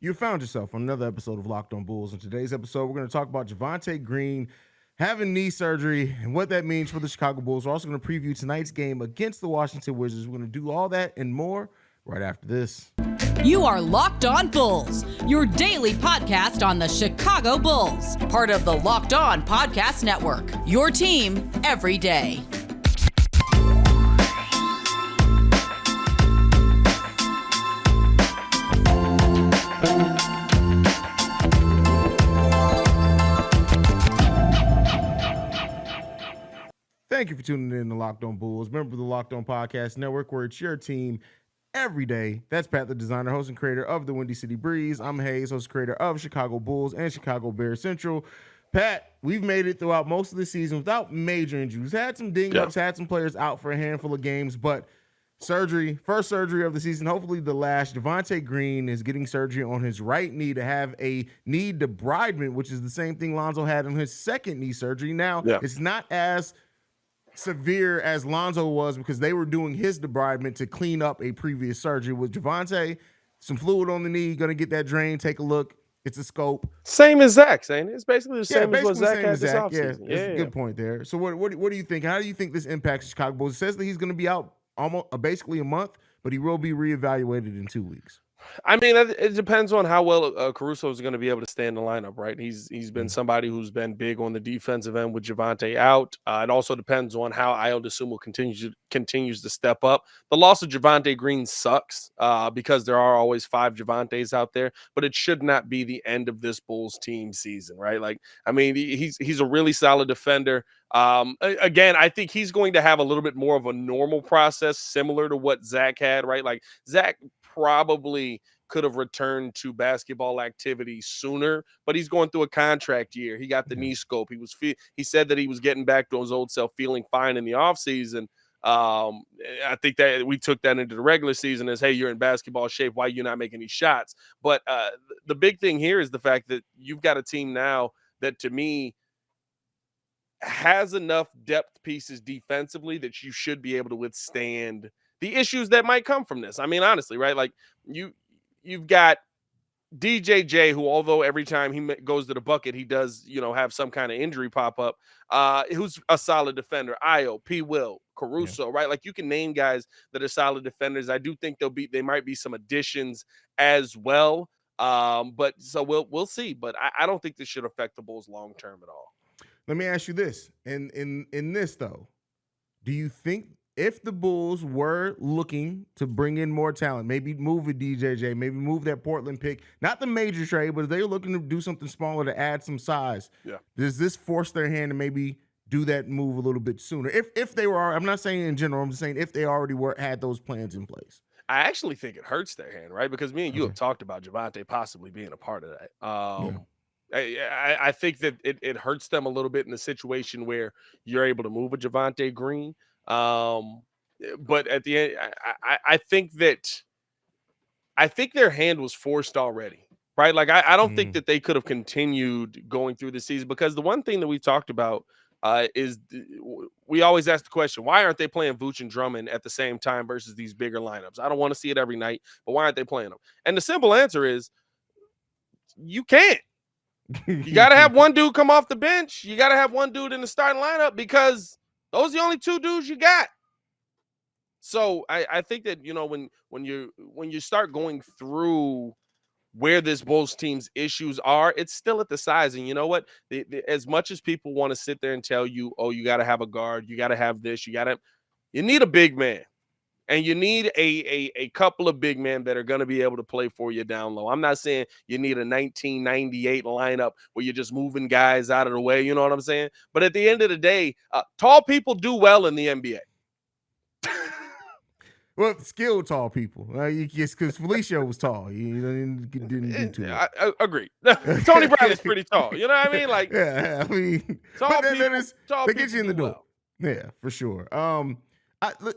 You found yourself on another episode of Locked on Bulls. In today's episode, we're going to talk about Javonte Green having knee surgery and what that means for the Chicago Bulls. We're also going to preview tonight's game against the Washington Wizards. We're going to do all that and more right after this. You are Locked on Bulls, your daily podcast on the Chicago Bulls, part of the Locked on Podcast Network, your team every day. Thank you for tuning in to Locked on Bulls, member of the Locked on Podcast Network, where it's your team every day. That's Pat, the designer, host, and creator of the Windy City Breeze. I'm Haize, host and creator of Chicago Bulls and Chicago Bears Central. Pat, we've made it throughout most of the season without major injuries. Had some ding-ups, had some players out for a handful of games, but first surgery of the season, hopefully the last. Javonte Green is getting surgery on his right knee to have a knee debridement, which is the same thing Lonzo had on his second knee surgery. Now, it's not as severe as Lonzo was because they were doing his debridement to clean up a previous surgery. With Javonte, some fluid on the knee, going to get that drained. Take a look. It's a scope. Same as Zach's, ain't it? It's basically the same as what Zach had this offseason. Yeah, good point there. So what do you think? How do you think this impacts the Chicago Bulls? It says that he's going to be out almost basically a month, but he will be reevaluated in 2 weeks. I mean, it depends on how well Caruso is going to be able to stay in the lineup, right? He's been somebody who's been big on the defensive end with Javonte out. It also depends on how Ayo Dosunmu continues to step up. The loss of Javonte Green sucks because there are always 5 Javantes out there, but it should not be the end of this Bulls team season, right? Like, I mean, he's a really solid defender. Again, I think he's going to have a little bit more of a normal process, similar to what Zach had, right? Like Zach probably could have returned to basketball activity sooner, but he's going through a contract year. He got the knee scope. He said that he was getting back to his old self, feeling fine in the offseason. I think that we took that into the regular season as, hey, you're in basketball shape. Why are you not making these shots? But the big thing here is the fact that you've got a team now that, to me, has enough depth pieces defensively that you should be able to withstand the issues that might come from this. I mean, honestly, right? Like you've got DJJ, who, although every time he goes to the bucket, he does, have some kind of injury pop up, who's a solid defender. Ayo, P. Will, Caruso, right? Like you can name guys that are solid defenders. I do think they might be some additions as well. But so we'll see. But I don't think this should affect the Bulls long term at all. Let me ask you this. In this, though, do you think if the Bulls were looking to bring in more talent, maybe move a DJJ, maybe move that Portland pick, not the major trade, but if they're looking to do something smaller to add some size, does this force their hand to maybe do that move a little bit sooner? If they were, I'm not saying in general, I'm just saying if they already had those plans in place. I actually think it hurts their hand, right? Because me and you have talked about Javonte possibly being a part of that. I think that it hurts them a little bit in the situation where you're able to move a Javonte Green. But at the end, I think their hand was forced already, right? Like I don't think that they could have continued going through the season, because the one thing that we talked about is we always ask the question, why aren't they playing Vooch and Drummond at the same time versus these bigger lineups? I don't want to see it every night, but why aren't they playing them? And the simple answer is you can't. You got to have one dude come off the bench. You got to have one dude in the starting lineup, because those are the only 2 dudes you got. So I think that, when you start going through where this Bulls team's issues are, it's still at the size. And you know what? As much as people want to sit there and tell you, oh, you got to have a guard, you got to have this, you need a big man. And you need a couple of big men that are going to be able to play for you down low. I'm not saying you need a 1998 lineup where you're just moving guys out of the way. You know what I'm saying? But at the end of the day, tall people do well in the NBA. Well, skilled tall people. Because Felicio was tall. You didn't do too much. I agree. Tony Brown is pretty tall. You know what I mean? Like, I mean, tall they get you in the door. Well. Yeah, for sure.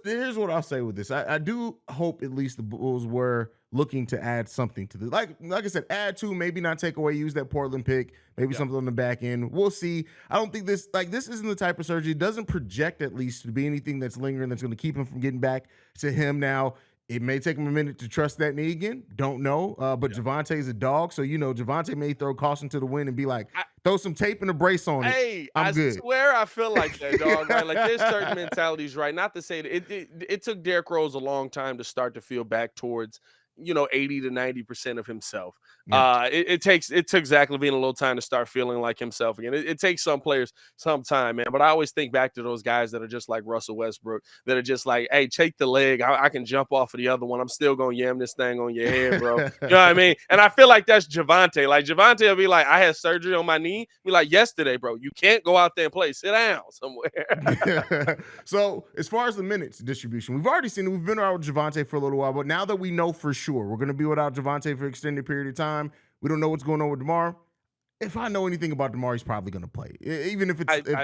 Here's what I'll say with this. I do hope at least the Bulls were looking to add something to this. Like I said, add to, maybe not take away, use that Portland pick, maybe something on the back end. We'll see. I don't think this isn't the type of surgery. It doesn't project, at least, to be anything that's lingering that's going to keep him from getting back to him. Now, It may take him a minute to trust that knee again. Don't know. But Javonte's a dog. So, Javonte may throw caution to the wind and be like, throw some tape and a brace on it. Hey, I'm I good. swear I feel like that, dog, right? Like there's certain mentalities, right? Not to say that it took Derrick Rose a long time to start to feel back towards, 80 to 90% of himself. Yeah. It took Zach LaVine a little time to start feeling like himself again. It takes some players some time, man. But I always think back to those guys that are just like Russell Westbrook, that are just like, hey, take the leg. I can jump off of the other one. I'm still gonna yam this thing on your head, bro. You know what I mean? And I feel like that's Javonte. Like Javonte will be like, I had surgery on my knee. Be like, yesterday, bro. You can't go out there and play. Sit down somewhere. So as far as the minutes distribution, we've already seen it. We've been around with Javonte for a little while, but now that we know for sure we're going to be without Javonte for an extended period of time, we don't know what's going on with DeMar. If I know anything about DeMar, he's probably going to play. Even if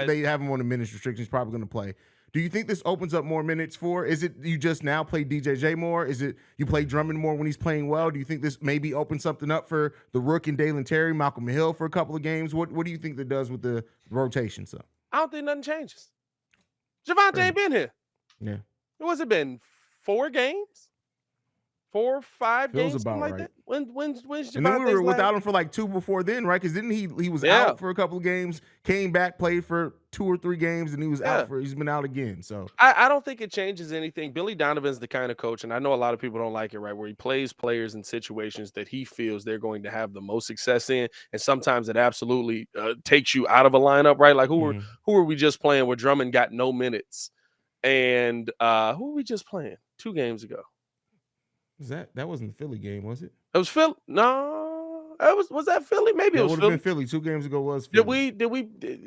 they have him on the minutes restriction, he's probably going to play. Do you think this opens up more minutes for? Is it you just now play DJJ more? Is it you play Drummond more when he's playing well? Do you think this maybe opens something up for the Rook and Dalen Terry, Malcolm Hill for a couple of games? What do you think that does with the rotation? So I don't think nothing changes. Javonte ain't been here. Yeah. What's it been? 4 games? 4 or 5 Feels games? about Something like right. that? When's Javonte's And then we were without last- him for like 2 before then, right? Because didn't he was Yeah. out for a couple of games, came back, played for 2 or 3 games, and he was he's been out again. So I don't think it changes anything. Billy Donovan's the kind of coach, and I know a lot of people don't like it, right? Where he plays players in situations that he feels they're going to have the most success in, and sometimes it absolutely takes you out of a lineup, right? Like who were we just playing where Drummond got no minutes, and who were we just playing 2 games ago? that wasn't the Philly game, was it? It was Philly. No, was that Philly? Maybe it was would Philly. have been Philly. 2 games ago was Philly. Did we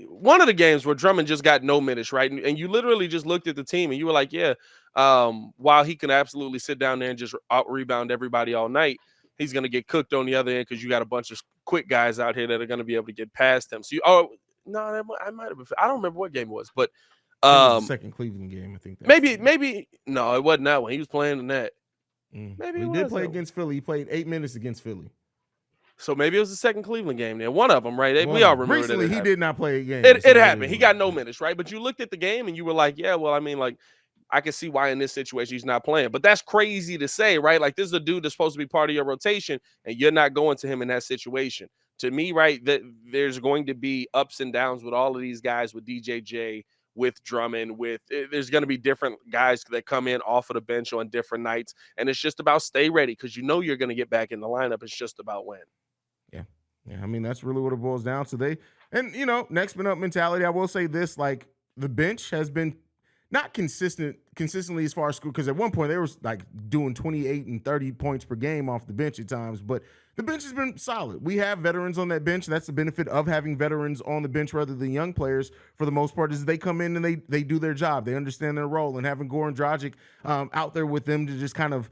one of the games where Drummond just got no minutes, right? And you literally just looked at the team and you were like, yeah, while he can absolutely sit down there and just out rebound everybody all night, he's gonna get cooked on the other end because you got a bunch of quick guys out here that are gonna be able to get past him. So I might have been. I don't remember what game it was, but It was the second Cleveland game, I think. maybe no, it wasn't that one. He was playing in that. Maybe he did play against Philly. He played 8 minutes against Philly. So maybe it was the second Cleveland game then. One of them, right? We all remember recently that. He did not play a game. It happened. He got no minutes, right? But you looked at the game and you were like, yeah, well, I mean, like, I can see why in this situation he's not playing. But that's crazy to say, right? Like, this is a dude that's supposed to be part of your rotation, and you're not going to him in that situation. To me, right, that there's going to be ups and downs with all of these guys, with DJJ, with Drummond, there's going to be different guys that come in off of the bench on different nights. And it's just about stay ready because you're going to get back in the lineup. It's just about when. Yeah, I mean, that's really what it boils down to. Next man up mentality. I will say this, like, the bench has been not consistently as far as school, because at one point they were like doing 28 and 30 points per game off the bench at times, but the bench has been solid. We have veterans on that bench. That's the benefit of having veterans on the bench rather than young players for the most part, is they come in and they do their job. They understand their role, and having Goran Dragic out there with them to just kind of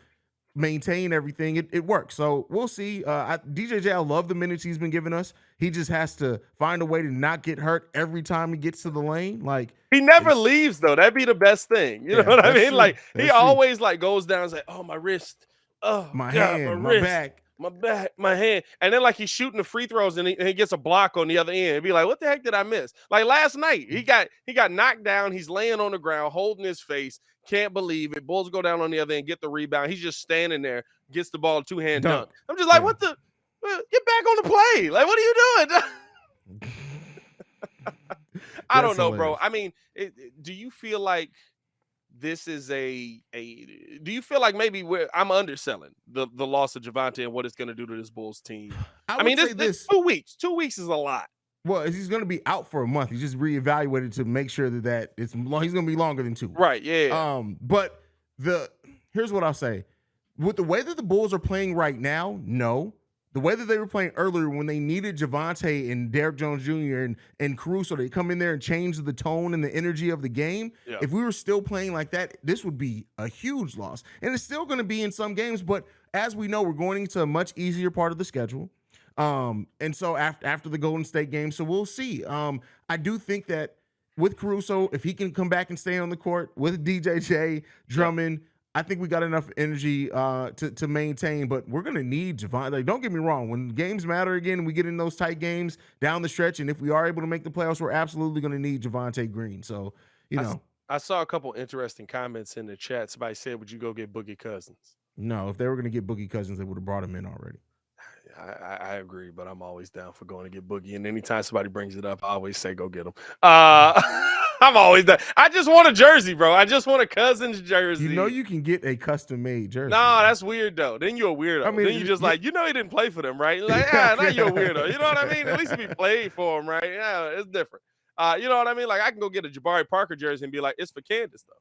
maintain everything, it works. So we'll see. DJJ, I love the minutes he's been giving us. He just has to find a way to not get hurt every time he gets to the lane. Like, he never leaves though. That'd be the best thing. You know what I mean? True. Like, that's he always like goes down and say, "Oh, my wrist, oh my God, hand, my my wrist, back, my back, my hand," and then like he's shooting the free throws and he gets a block on the other end. It'd be like, what the heck did I miss? Like last night, he got knocked down. He's laying on the ground, holding his face. Can't believe it. Bulls go down on the other end, get the rebound. He's just standing there, gets the ball, 2-hand dunk. I'm just like, what the? Get back on the play. Like, what are you doing? I don't know, bro. I mean, do you feel like this is do you feel like maybe I'm underselling the loss of Javonte and what it's going to do to this Bulls team? I mean, this 2 weeks. 2 weeks is a lot. Well, he's going to be out for a month. He's just reevaluated to make sure that he's going to be longer than 2. Right, yeah. But here's what I'll say. With the way that the Bulls are playing right now, no. The way that they were playing earlier when they needed Javonte and Derrick Jones Jr. and Caruso to come in there and change the tone and the energy of the game, if we were still playing like that, this would be a huge loss. And it's still going to be in some games, but as we know, we're going into a much easier part of the schedule. And so after the Golden State game, so we'll see. I do think that with Caruso, if he can come back and stay on the court with DJJ, Drummond, I think we got enough energy to maintain, but we're going to need Javonte. Like, don't get me wrong. When games matter again, we get in those tight games down the stretch, and if we are able to make the playoffs, we're absolutely going to need Javonte Green. So, I saw a couple interesting comments in the chat. Somebody said, "Would you go get Boogie Cousins?" No, if they were going to get Boogie Cousins, they would have brought him in already. I agree, but I'm always down for going to get Boogie. And anytime somebody brings it up, I always say go get him. I'm always down. I just want a jersey, bro. I just want a Cousins jersey. You know you can get a custom-made jersey. No, that's weird, though. Then you're a weirdo. I mean, then you just like, you know he didn't play for them, right? Like, now you're a weirdo. You know what I mean? At least he played for them, right? Yeah, it's different. You know what I mean? Like, I can go get a Jabari Parker jersey and be like, it's for Candace, though.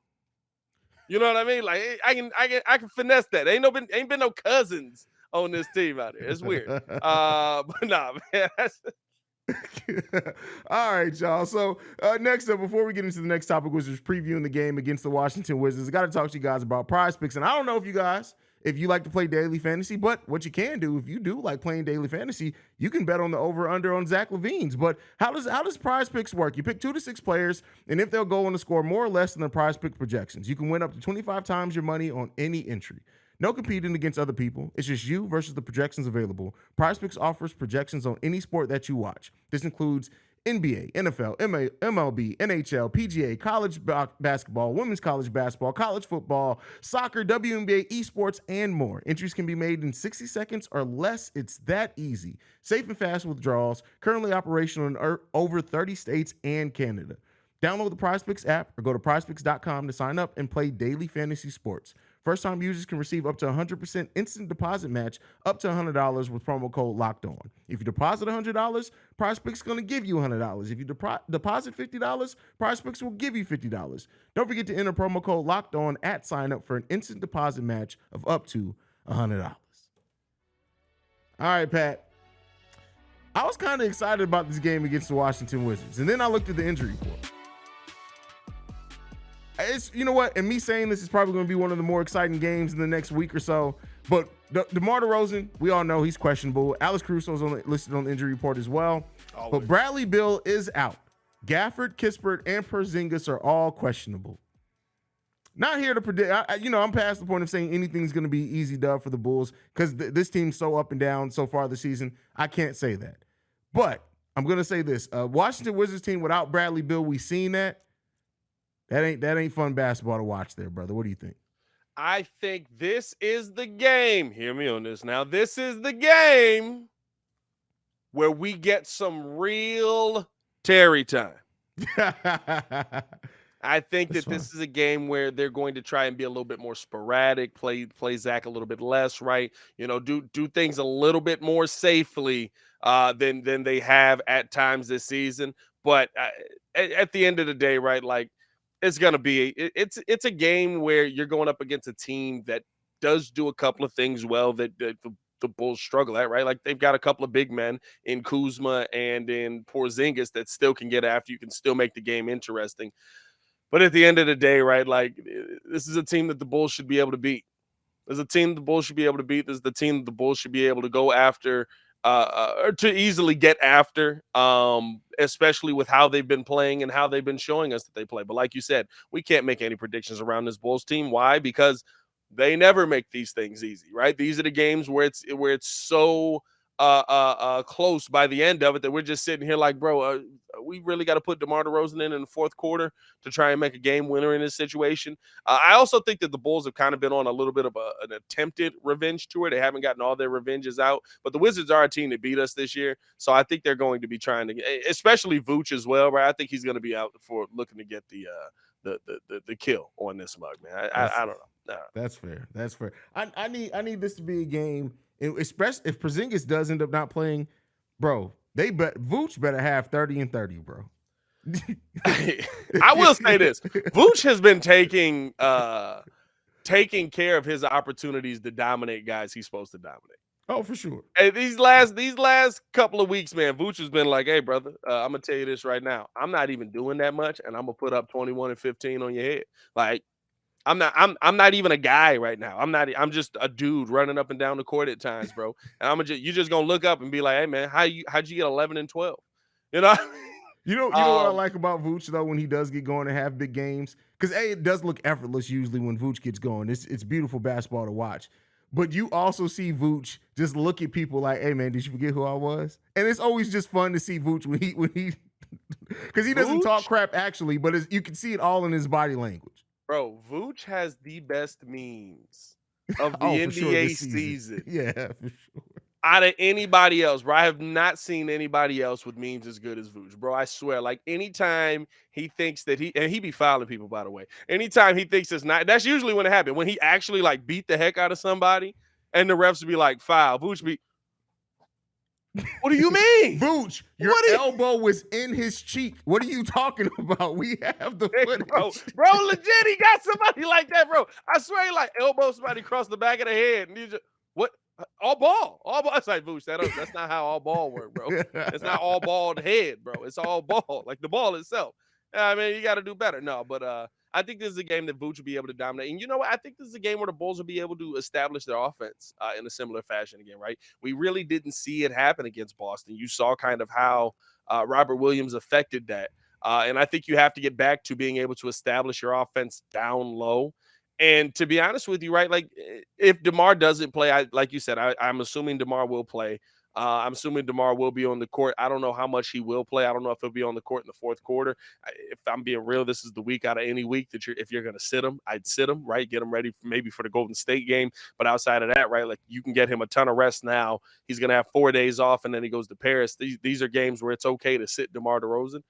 You know what I mean? Like, I can finesse that. Ain't been no Cousins on this team out here. It's weird. But nah, man. All right, y'all. So next up, before we get into the next topic, which is previewing the game against the Washington Wizards, I got to talk to you guys about Prize Picks. And I don't know if you like to play daily fantasy, but what you can do, if you do like playing daily fantasy, you can bet on the over/under on Zach LaVine's. But how does Prize Picks work? You pick 2 to 6 players, and if they'll go on to score more or less than their Prize Pick projections, you can win up to 25 times your money on any entry. No competing against other people. It's just you versus the projections available. Prize Picks offers projections on any sport that you watch. This includes NBA, NFL, MLB, NHL, PGA, college basketball, women's college basketball, college football, soccer, WNBA, esports, and more. Entries can be made in 60 seconds or less. It's that easy. Safe and fast withdrawals. Currently operational in over 30 states and Canada. Download the Prize Picks app or go to prizepicks.com to sign up and play daily fantasy sports. First-time users can receive up to 100% instant deposit match up to $100 with promo code LOCKEDON. If you deposit $100, Prize Picks is going to give you $100. If you deposit $50, Prize Picks will give you $50. Don't forget to enter promo code LOCKEDON at sign-up for an instant deposit match of up to $100. All right, Pat. I was kind of excited about this game against the Washington Wizards, and then I looked at the injury report. It's, you know what, and me saying this is probably going to be one of the more exciting games in the next week or so, but DeMar DeRozan, we all know he's questionable. Alex Caruso's listed on the injury report as well. Always. But Bradley Beal is out. Gafford, Kispert, and Porzingis are all questionable. Not here to predict. I'm past the point of saying anything's going to be easy dub for the Bulls because this team's so up and down so far this season. I can't say that. But I'm going to say this. Washington Wizards team without Bradley Beal, we've seen that. That ain't fun basketball to watch there, brother. What do you think? I think this is the game. Hear me on this now. This is the game where we get some real Terry time. I think that this is a game where they're going to try and be a little bit more sporadic, play Zach a little bit less, right? You know, do things a little bit more safely than they have at times this season. But at the end of the day, right, like, it's going to be it's a game where you're going up against a team that does do a couple of things well that the Bulls struggle at, right? Like, they've got a couple of big men in Kuzma and in Porzingis that still can get after you, can still make the game interesting. But at the end of the day, right, like, this is a team that the Bulls should be able to beat. There's a team the Bulls should be able to beat. This is the team the Bulls should be able to go after, or to easily get after, especially with how they've been playing and how they've been showing us that they play. But like you said, we can't make any predictions around this Bulls team. Why? Because they never make these things easy, right? These are the games where it's so close by the end of it that we're just sitting here like, bro, we really got to put DeMar DeRozan in the fourth quarter to try and make a game winner in this situation. I also think that the Bulls have kind of been on a little bit of an attempted revenge tour. They haven't gotten all their revenges out, but the Wizards are a team that beat us this year. So I think they're going to be trying to, especially Vooch as well, right? I think he's going to be out for looking to get the kill on this mug, man. I don't know. That's fair. That's fair. I need this to be a game, especially if Porzingis does end up not playing, bro. Vooch better have 30 and 30, bro. I will say this: Vooch has been taking care of his opportunities to dominate guys he's supposed to dominate. Oh, for sure. Hey, these last couple of weeks, man, Vooch has been like, "Hey, brother, I'm gonna tell you this right now. I'm not even doing that much, and I'm gonna put up 21 and 15 on your head. Like, I'm not even a guy right now. I'm just a dude running up and down the court at times, bro. And you're just gonna look up and be like, hey man, how'd you get 11 and 12? You know? You know what I like about Vooch though, when he does get going and have big games? Because it does look effortless usually when Vooch gets going. It's beautiful basketball to watch. But you also see Vooch just look at people like, hey man, did you forget who I was? And it's always just fun to see Vooch when he Because he doesn't talk Vooch? crap actually, but you can see it all in his body language. Bro, Vooch has the best memes of Oh, the for sure NBA this season Yeah, for sure. out of anybody else, bro. I have not seen anybody else with memes as good as Vooch, bro. I swear. Like anytime he thinks that he be fouling people, by the way. Anytime he thinks it's not, that's usually when it happened. When he actually like beat the heck out of somebody, and the refs be like, foul. Vooch be, what do you mean? Vooch, your elbow was in his cheek. What are you talking about? We have the footage. Bro, legit, he got somebody like that, bro. I swear he like elbow somebody across the back of the head. And he just, what? All ball. It's like, Vooch, that's not how all ball work, bro. It's not all bald head, bro. It's all ball, like the ball itself. I mean, you got to do better. No, but I think this is a game that Vooch will be able to dominate. And you know what? I think this is a game where the Bulls will be able to establish their offense in a similar fashion again, right? We really didn't see it happen against Boston. You saw kind of how Robert Williams affected that. And I think you have to get back to being able to establish your offense down low. And to be honest with you, right, like if DeMar doesn't play, like you said, I'm assuming DeMar will play. I'm assuming DeMar will be on the court. I don't know how much he will play. I don't know if he'll be on the court in the fourth quarter. If I'm being real, this is the week out of any week that if you're going to sit him, I'd sit him, right? Get him ready maybe for the Golden State game. But outside of that, right, like you can get him a ton of rest now. He's going to have 4 days off, and then he goes to Paris. These are games where it's okay to sit DeMar DeRozan.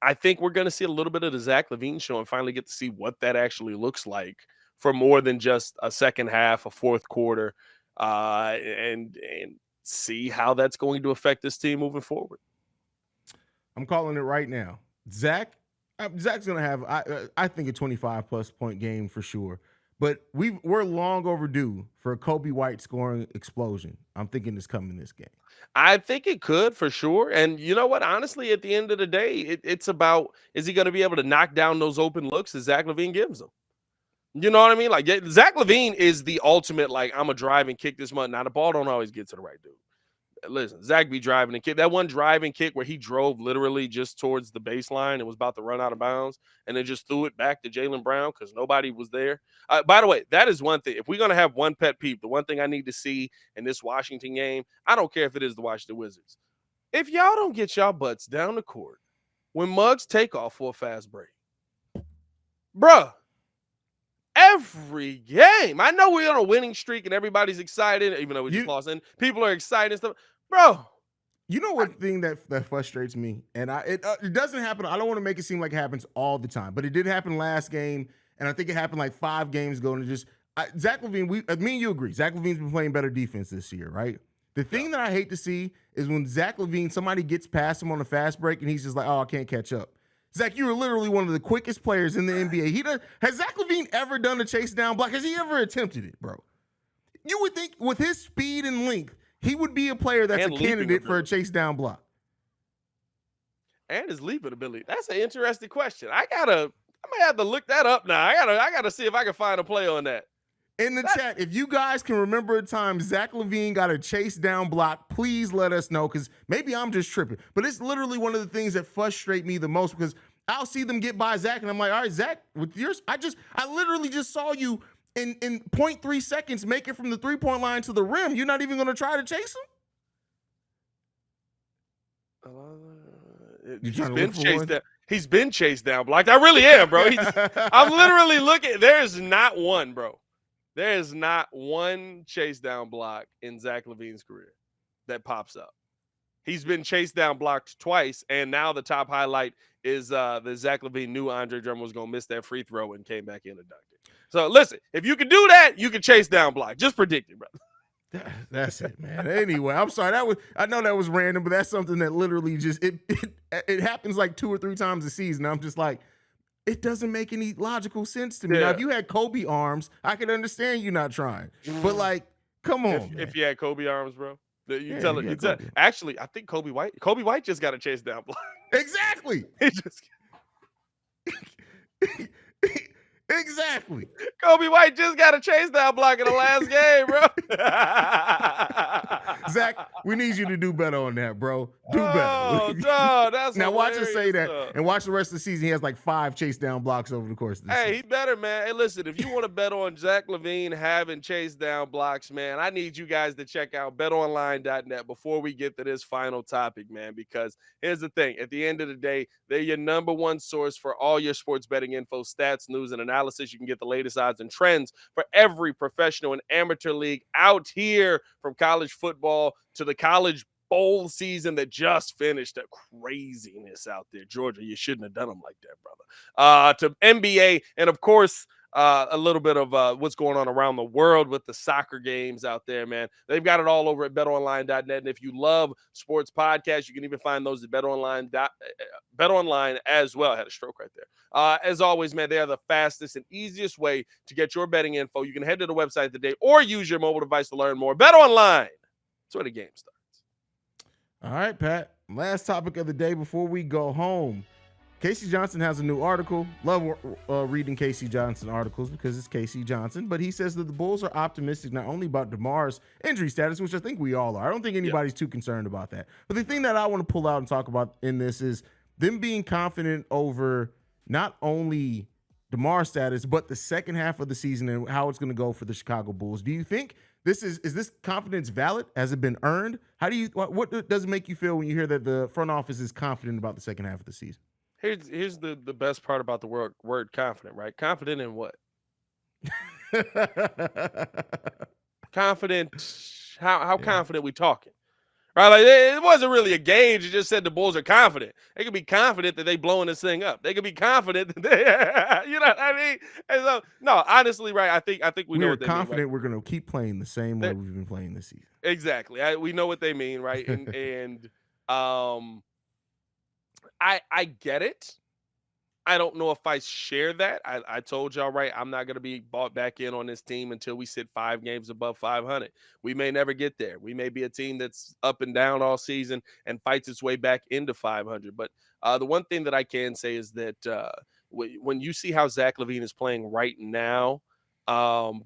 I think we're going to see a little bit of the Zach LaVine show and finally get to see what that actually looks like for more than just a second half, a fourth quarter, and see how that's going to affect this team moving forward. I'm calling it right now. Zach's going to have, I think, a 25-plus point game for sure. But we're long overdue for a Kobe White scoring explosion. I'm thinking it's coming this game. I think it could for sure. And you know what? Honestly, at the end of the day, it's about, is he going to be able to knock down those open looks that Zach LaVine gives him? You know what I mean? Like Zach LaVine is the ultimate, like, I'm going to drive and kick this mud. Now, the ball don't always get to the right dude. Listen, Zach be driving and kick. That one driving kick where he drove literally just towards the baseline and was about to run out of bounds and then just threw it back to Jaylen Brown because nobody was there. By the way, that is one thing. If we're going to have one pet peeve, the one thing I need to see in this Washington game, I don't care if it is the Washington Wizards. If y'all don't get y'all butts down the court when Muggs take off for a fast break, bruh, every game. I know we're on a winning streak and everybody's excited, even though we just lost, and people are excited and stuff. Bro, you know what thing that frustrates me, and it doesn't happen. I don't want to make it seem like it happens all the time, but it did happen last game, and I think it happened like 5 games ago. And Zach LaVine, me and you agree. Zach LaVine's been playing better defense this year, right? The thing that I hate to see is when Zach LaVine, somebody gets past him on a fast break, and he's just like, "Oh, I can't catch up." Zach, you were literally one of the quickest players in the NBA. Has Zach LaVine ever done a chase down block? Has he ever attempted it, bro? You would think with his speed and length, he would be a player that's a candidate for a chase down block. And his leaping ability. That's an interesting question. I might have to look that up now. I gotta see if I can find a play on that. In the chat, if you guys can remember a time Zach LaVine got a chase down block, please let us know, because maybe I'm just tripping. But it's literally one of the things that frustrate me the most, because I'll see them get by Zach, and I'm like, all right, Zach, with yours, I literally just saw you in 0.3 seconds make it from the 3-point line to the rim. You're not even going to try to chase him? He's been chased down blocked. I really am, bro. I'm literally looking. There's not one, bro. There is not one chase down block in Zach LaVine's career that pops up. He's been chased down blocked twice, and now the top highlight is that Zach LaVine knew Andre Drummond was going to miss that free throw and came back in and dunked it. So listen, if you can do that, you can chase down block. Just predict it, brother. That's it, man. Anyway, I'm sorry. I know that was random, but that's something that literally just it happens like 2 or 3 times a season. I'm just like, it doesn't make any logical sense to me. Yeah. Now, if you had Kobe arms, I could understand you not trying. But like, come on. If you had Kobe arms, bro. Actually, I think Kobe White just got a chase down block. Exactly. He just Exactly. Kobe White just got a chase down block in the last game, bro. Zach, we need you to do better on that, bro. Do better. Oh, no, that's now watch us say that hilarious, and watch the rest of the season. He has like 5 chase down blocks over the course of the Hey, season. he better, man. Hey, listen, if you want to bet on Zach LaVine having chase down blocks, man, I need you guys to check out betonline.net before we get to this final topic, man, because here's the thing. At the end of the day, they're your number one source for all your sports betting info, stats, news, and analysis. You can get the latest odds and trends for every professional and amateur league out here, from college football to the college bowl season that just finished. The craziness out there. Georgia, you shouldn't have done them like that, brother. To NBA, and of course, a little bit of what's going on around the world with the soccer games out there, man. They've got it all over at betonline.net. And if you love sports podcasts, you can even find those at betonline as well. I had a stroke right there. As always, man, they are the fastest and easiest way to get your betting info. You can head to the website today or use your mobile device to learn more. BetOnline. That's where the game starts. All right, Pat. Last topic of the day before we go home. Casey Johnson has a new article. Love reading Casey Johnson articles because it's Casey Johnson. But he says that the Bulls are optimistic not only about DeMar's injury status, which I think we all are. I don't think anybody's too concerned about that. But the thing that I want to pull out and talk about in this is them being confident over not only DeMar's status, but the second half of the season and how it's going to go for the Chicago Bulls. Do you think is this confidence valid? Has it been earned? What does it make you feel when you hear that the front office is confident about the second half of the season? Here's the best part about the word confident, right? Confident in what? Confident. How confident we talking? Right? Like, it wasn't really a gauge. It just said the Bulls are confident. They could be confident that they blowing this thing up. They could be confident that they, you know what I mean? And so, no, honestly, right? I think we know what they confident mean, right? We're going to keep playing the same way we've been playing this season. Exactly. We know what they mean, right? And I get it. I don't know if I share that. I told y'all, right, I'm not going to be bought back in on this team until we sit 5 games above 500. We may never get there. We may be a team that's up and down all season and fights its way back into 500. But the one thing that I can say is that when you see how Zach LaVine is playing right now,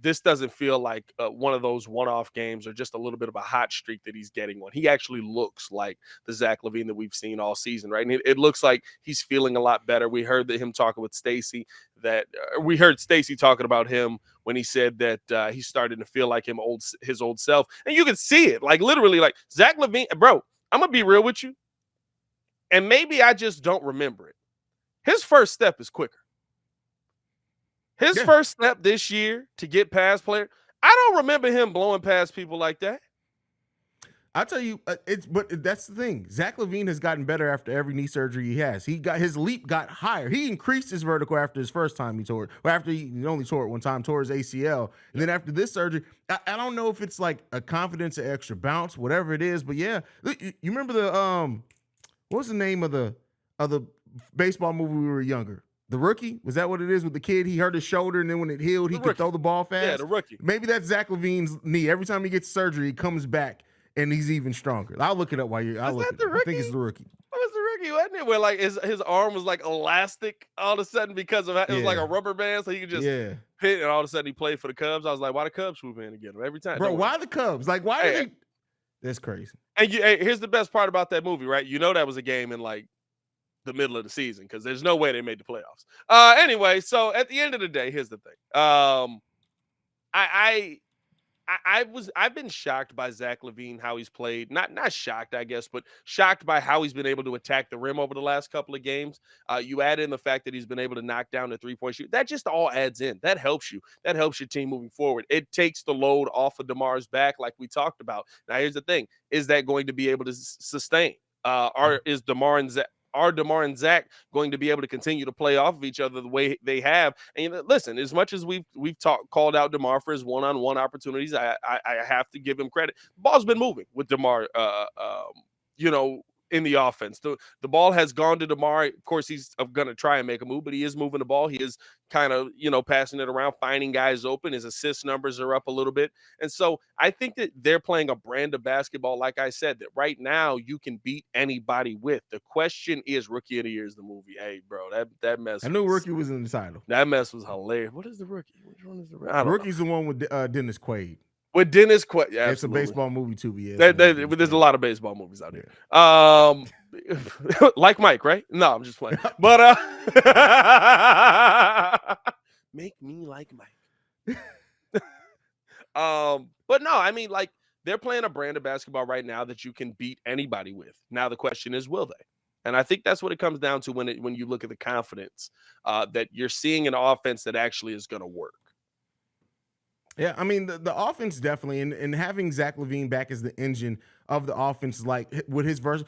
this doesn't feel like one of those one-off games or just a little bit of a hot streak that he's getting on. He actually looks like the Zach LaVine that we've seen all season, right? And it looks like he's feeling a lot better. We heard him talking with Stacey we heard Stacey talking about him when he said that he's starting to feel like his old self. And you can see it, like literally, like Zach LaVine, bro, I'm going to be real with you. And maybe I just don't remember it. His first step is quicker. His first step this year to get past player, I don't remember him blowing past people like that. I tell you, but that's the thing. Zach LaVine has gotten better after every knee surgery he has. His leap got higher. He increased his vertical after his first time he tore it. Or after he only tore it one time, tore his ACL. And then after this surgery, I don't know if it's like a confidence, an extra bounce, whatever it is. But yeah, you remember what was the name of the baseball movie when we were younger? The Rookie? Was that what it is with the kid? He hurt his shoulder, and then when it healed, he could throw the ball fast? Yeah, The Rookie. Maybe that's Zach LaVine's knee. Every time he gets surgery, he comes back, and he's even stronger. I'll look it up while you're. I think it's The Rookie. What was The Rookie, wasn't it? Where like his arm was like elastic all of a sudden because of it was like a rubber band, so he could just hit, and all of a sudden he played for the Cubs. I was like, why the Cubs swoop in and get him every time? Bro, why the Cubs? Like, why are they? That's crazy. And here's the best part about that movie, right? You know that was a game in like the middle of the season because there's no way they made the playoffs. Anyway, so at the end of the day, here's the thing. I've been shocked by Zach LaVine, how he's played. Not shocked, I guess, but shocked by how he's been able to attack the rim over the last couple of games. You add in the fact that he's been able to knock down the 3-point shoot. That just all adds in. That helps you. That helps your team moving forward. It takes the load off of DeMar's back, like we talked about. Now, here's the thing: is that going to be able to sustain? Are DeMar and Zach going to be able to continue to play off of each other the way they have? And listen, as much as we've called out DeMar for his one-on-one opportunities, I have to give him credit. The ball's been moving with DeMar, in the offense. The ball has gone to DeMar. Of course, he's going to try and make a move, but he is moving the ball. He is kind of, passing it around, finding guys open. His assist numbers are up a little bit. And so I think that they're playing a brand of basketball, like I said, that right now you can beat anybody with. The question is, Rookie of the Year is the movie. Hey, bro, that mess. I knew Rookie was in the title. That mess was hilarious. What is The Rookie? Which one is The Rookie? Rookie's the one with Dennis Quaid. With Dennis Quaid. Yeah, It's a absolutely. baseball movie too, but yeah. There's a lot of baseball movies out there. Like Mike, right? No, I'm just playing. But make me like Mike. But no, I mean, like, they're playing a brand of basketball right now that you can beat anybody with. Now the question is, will they? And I think that's what it comes down to when you look at the confidence that you're seeing an offense that actually is going to work. Yeah, I mean the offense definitely, and having Zach LaVine back as the engine of the offense, like with his verse,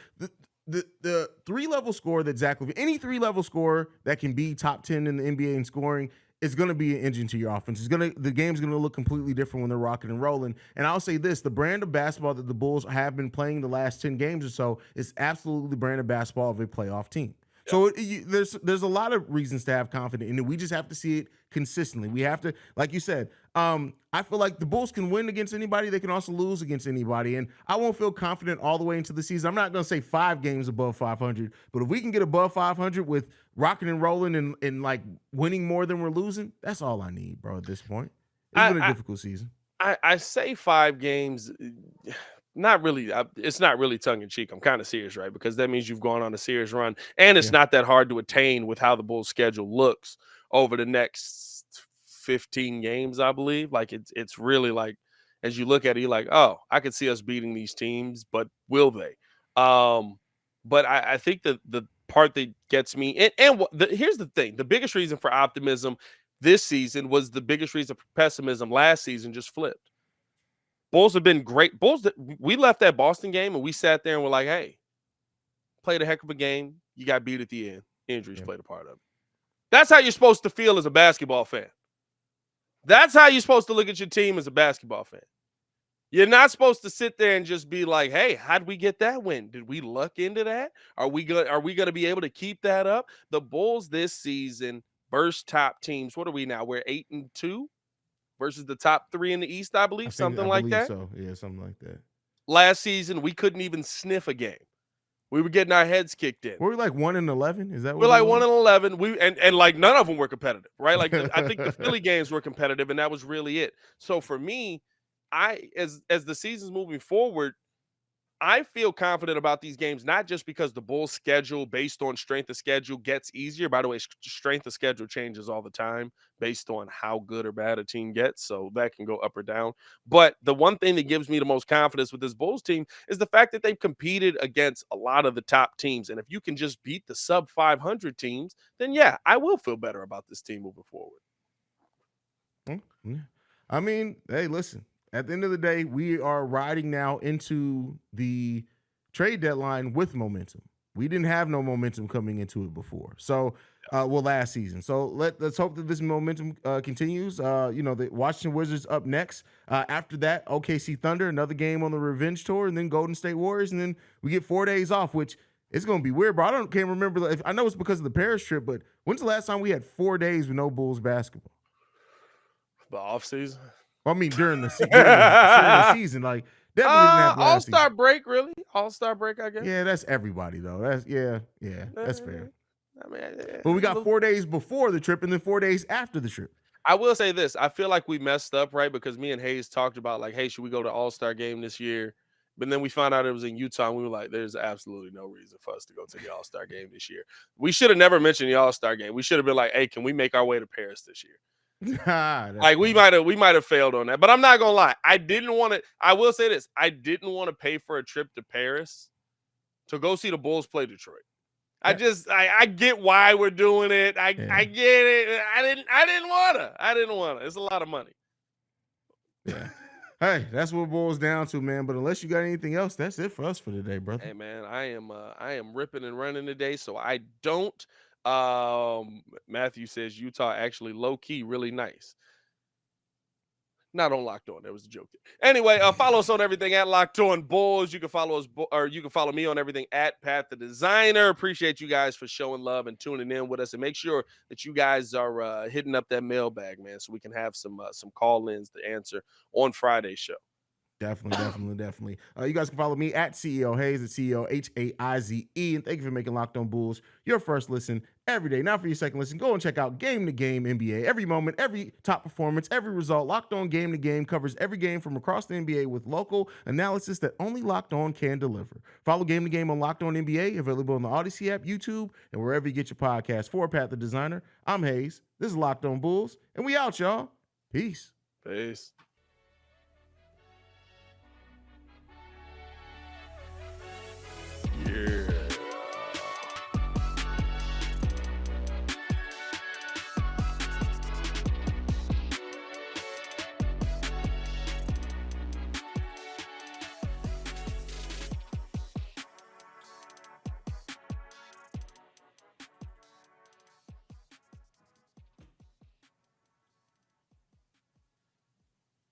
the 3-level scorer that Zach LaVine, any 3-level scorer that can be top 10 in the NBA in scoring is going to be an engine to your offense. The game's going to look completely different when they're rocking and rolling. And I'll say this: the brand of basketball that the Bulls have been playing the last 10 games or so is absolutely the brand of basketball of a playoff team. So there's a lot of reasons to have confidence, and we just have to see it consistently. We have to, like you said, I feel like the Bulls can win against anybody. They can also lose against anybody, and I won't feel confident all the way into the season. I'm not going to say 5 games above 500, but if we can get above 500 with rocking and rolling and like winning more than we're losing, that's all I need, bro, at this point. It's been a difficult season. I say 5 games. Not really. It's not really tongue in cheek. I'm kind of serious, right? Because that means you've gone on a serious run, and it's not that hard to attain with how the Bulls' schedule looks over the next 15 games, I believe. Like it's really like, as you look at it, you're like, oh, I could see us beating these teams, but will they? But I think that the part that gets me, here's the thing: the biggest reason for optimism this season was the biggest reason for pessimism last season. Just flipped. Bulls have been great. Bulls, we left that Boston game and we sat there and we're like, hey, played a heck of a game. You got beat at the end. Injuries played a part of it. That's how you're supposed to feel as a basketball fan. That's how you're supposed to look at your team as a basketball fan. You're not supposed to sit there and just be like, hey, how did we get that win? Did we luck into that? Are we going to be able to keep that up? The Bulls this season burst top teams. What are we now? We're 8-2. Versus the top 3 in the East, I believe, something like that. So yeah, something like that. Last season, we couldn't even sniff a game. We were getting our heads kicked in. We're like 1-11. Is that what we're like 1-11? We and like none of them were competitive, right? Like I think the Philly games were competitive, and that was really it. So for me, as the season's moving forward, I feel confident about these games, not just because the Bulls' schedule based on strength of schedule gets easier. By the way, strength of schedule changes all the time based on how good or bad a team gets. So that can go up or down. But the one thing that gives me the most confidence with this Bulls team is the fact that they've competed against a lot of the top teams. And if you can just beat the sub 500 teams, then yeah, I will feel better about this team moving forward. I mean, hey, listen. At the end of the day, we are riding now into the trade deadline with momentum. We didn't have no momentum coming into it before. So, last season. So let's hope that this momentum continues. The Washington Wizards up next. After that, OKC Thunder, another game on the revenge tour, and then Golden State Warriors, and then we get 4 days off, which it's going to be weird, bro. Can't remember. I know it's because of the Paris trip, but when's the last time we had 4 days with no Bulls basketball? The offseason? I mean, during the season, like definitely didn't have All-Star break, really? All-Star break, I guess. Yeah, that's everybody though. That's that's fair. I mean, but we got 4 days before the trip and then 4 days after the trip. I will say this: I feel like we messed up, right? Because me and Haize talked about like, hey, should we go to All-Star game this year? But then we found out it was in Utah, and we were like, there's absolutely no reason for us to go to the All-Star game this year. We should have never mentioned the All-Star game. We should have been like, hey, can we make our way to Paris this year? Like we might have failed on that, but I'm not gonna lie. I didn't want to. I will say this: I didn't want to pay for a trip to Paris to go see the Bulls play Detroit. Yeah. I get why we're doing it. I get it. I didn't wanna. It's a lot of money. Yeah. Hey, that's what it boils down to, man. But unless you got anything else, that's it for us for today, brother. Hey, man, I am ripping and running today, so I don't. Matthew says Utah actually low key really nice. Not on Locked On. That was a joke. Anyway, follow us on everything at Locked On Bulls. You can follow us, or you can follow me on everything at Pat the Designer. Appreciate you guys for showing love and tuning in with us, and make sure that you guys are hitting up that mailbag, man, so we can have some call-ins to answer on Friday's show. Definitely. You guys can follow me at CEO Haize, at CEO Haize. And thank you for making Locked On Bulls your first listen every day. Now for your second listen, go and check out Game to Game NBA. Every moment, every top performance, every result, Locked On Game to Game covers every game from across the NBA with local analysis that only Locked On can deliver. Follow Game to Game on Locked On NBA, available on the Odyssey app, YouTube, and wherever you get your podcasts. For Pat the Designer, I'm Haize. This is Locked On Bulls, and we out, y'all. Peace. Peace.